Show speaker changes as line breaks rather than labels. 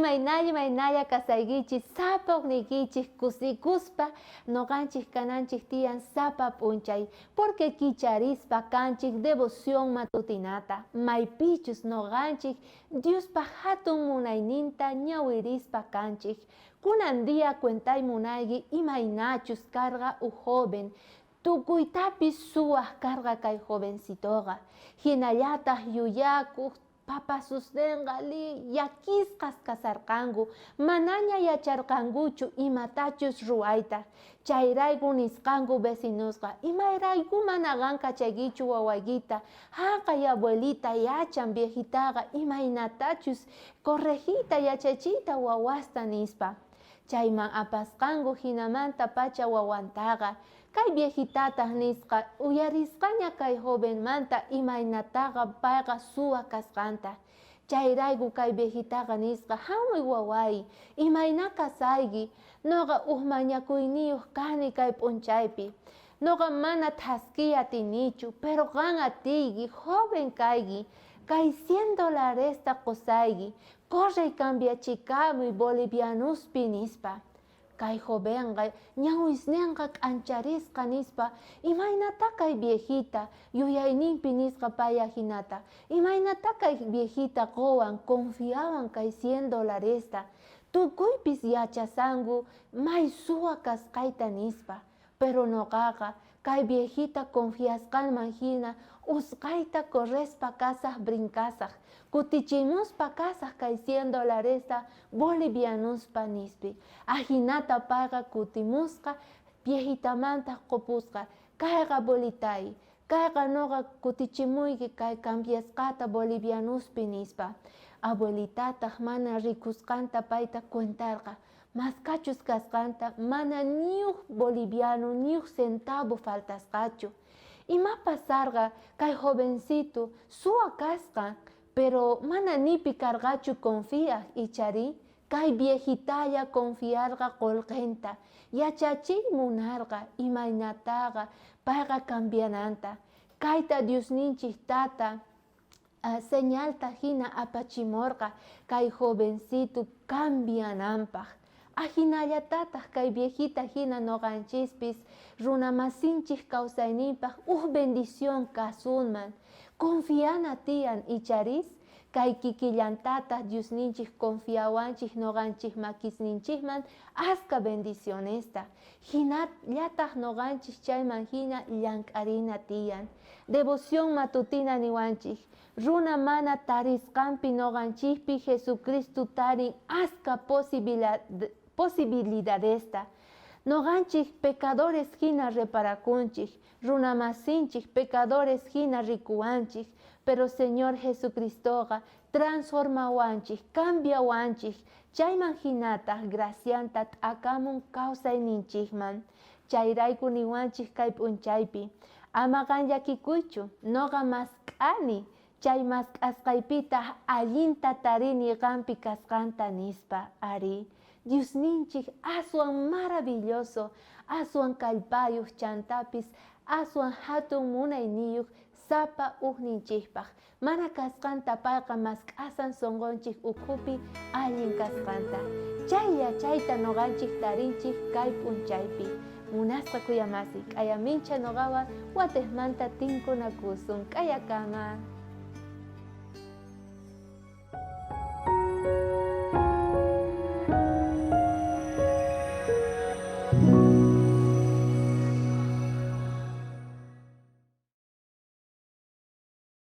Imaynaya kasaygichis sapa uqnikichis kusikuspa noqanchik kananchik tiyan sapa p'unchay porque kicharispa kanchik devoción matutinata maypichus noqanchik Diospa hatun munayninta ñawirispa kanchik kunan día cuentay munayki imaynachus karqa joven tukuytapis suwaq karqa kay jovencitoqa hinallataq yuyakuq papa sustenqa llakisqas kasarqanku manaña yacharqankuchu imatachus ruayta chayrayku nisqanku vecinosqa imayrayku mana qankachaykichu wawaykita haqay abuelita yachan viejitaqa imaynatachus corregiyta yachachiyta wawasta nispa chayman apasqanku hinamanta pacha wawantaqa kay viejitata nisqa uyarisqaña kay jovenmanta imaynataqa payqa suwa kasqanta chayrayku kay viejitaqa nisqa hamuy waway imayna kasayki noqa mañakuyniyuq kani kay p'unchaypi noqa mana thaskiy atinichu pero qan atiyki joven kayki kay $100 qusayki correy cambiachikamuy bolivianuspi nispa kay jovenqa ñawisninqa k'ancharisqa nispa imaynata kay viejita yuyayninpi nisqa paya hinata imaynata kay viejita qowan confiawan kay $100 tukuypis yachasanku may suwa kasqayta nispa pero noqaqa kay viejita confiasqanman hina usqayta correspa kasaq brincasaq kutichimuspa kasaq kay $100 bolivianuspa nispi ahinata payqa kutimusqa viejitamanta qupusqa kayqa abuelitay kayqa noqa kutichimuyki kay cambiasqata bolivianuspi nispa abuelitataq mana rikusqanta payta cuentarqa maskachus kasqanta mana niyuq boliviano niyuq centavo faltasqachu ima pasarqa kay jovencito suwa kasqa pero mana nipi karqachu confía ichari kay viejitalla confiarqa qolqenta yachachiy munarqa imaynataqa payqa cambiananta kayta Diosninchik tata señalta hina apachimorqa kay jovencito cambiananpaq ahinallatataq kay viejita hina noqanchispis runamasinchik kawsayninpaq bendición kasunman confiana tiyan icharis kay kikillantataq Diosninchik confiawanchik noqanchik makisninchikman aska bendicionesta hinallataq noqanchik chayman hina llank'arina tiyan devoción matutina niwanchik runa mana tarisqanpi noqanchikpi Jesucristo tarin aska posibilidadesta noqanchik pecadores hina reparakunchik runamasinchik pecadores hina rikuwanchik pero Señor Jesucristoqa transformawanchik cambiawanchik chayman hinataq gracianta t'akamun kawsayninchikman chayrayku niwanchik kay p'unchaypi ama qan llakikuychu noqa mask'ani chay mask'asqaypita allinta tarini qanpi kasqanta nispa ari Diosninchik aswan maravilloso aswan kallpayuq chantapis aswan hatun munayniyuq sapa uqninchikpaq mana kasqanta payqa mask'asan sonqonchik ukhupi allin kasqanta chayta noqanchik tarinchik kay p'unchaypi munasqa kuyamasi k'aya mincha noqawan watejmanta tinkunakusun k'ayakama